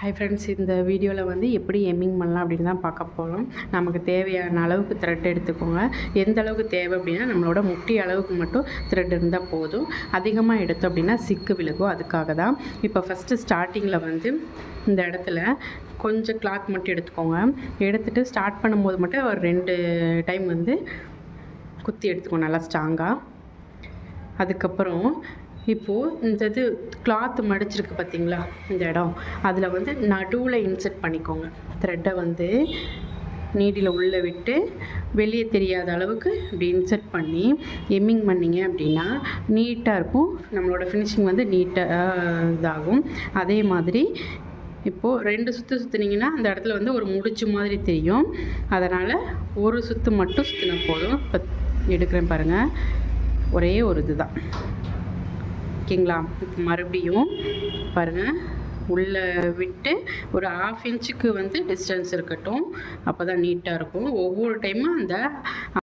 Hi friends, இந்த வீடியோவில் வந்து எப்படி எம்மிங் பண்ணலாம் அப்படின்னு தான் பார்க்க போகிறோம். நமக்கு தேவையான அளவுக்கு த்ரெட் எடுத்துக்கோங்க. எந்த அளவுக்கு தேவை அப்படின்னா நம்மளோட முட்டி அளவுக்கு மட்டும் த்ரெட் இருந்தால் போதும். அதிகமாக எடுத்தோம் அப்படின்னா சிக்கு விழுகும். அதுக்காக தான் இப்போ ஃபஸ்ட்டு ஸ்டார்டிங்கில் வந்து இந்த இடத்துல கொஞ்சம் கிளாத் மட்டும் எடுத்துக்கோங்க. எடுத்துகிட்டு ஸ்டார்ட் பண்ணும்போது மட்டும் ஒரு 2 டைம் வந்து குத்தி எடுத்துக்கோங்க நல்லா ஸ்ட்ராங்காக. அதுக்கப்புறம் இப்போது இந்த இது கிளாத்து மடிச்சிருக்கு பார்த்திங்களா, இந்த இடம் அதில் வந்து நடுவில் இன்செர்ட் பண்ணிக்கோங்க. த்ரெட்டை வந்து நீடியில் உள்ளே விட்டு வெளியே தெரியாத அளவுக்கு இப்படி இன்செர்ட் பண்ணி எம்மிங் பண்ணிங்க அப்படின்னா நீட்டாக இருக்கும். நம்மளோட ஃபினிஷிங் வந்து நீட்டாக இதாகும். அதே மாதிரி இப்போது 2 சுற்று சுற்றுனீங்கன்னா அந்த இடத்துல வந்து ஒரு முடிச்சு மாதிரி தெரியும். அதனால் ஒரு சுற்று மட்டும் சுற்றினா போதும். இப்போ எடுக்கிறேன் பாருங்கள், ஒரே ஒரு இது தான். ஓகேங்களா? இப்போ மறுபடியும் பாருங்கள், உள்ளே விட்டு ஒரு 1/2 இன்ச்சுக்கு வந்து டிஸ்டன்ஸ் இருக்கட்டும். அப்போ தான் நீட்டாக இருக்கும். ஒவ்வொரு டைமும் அந்த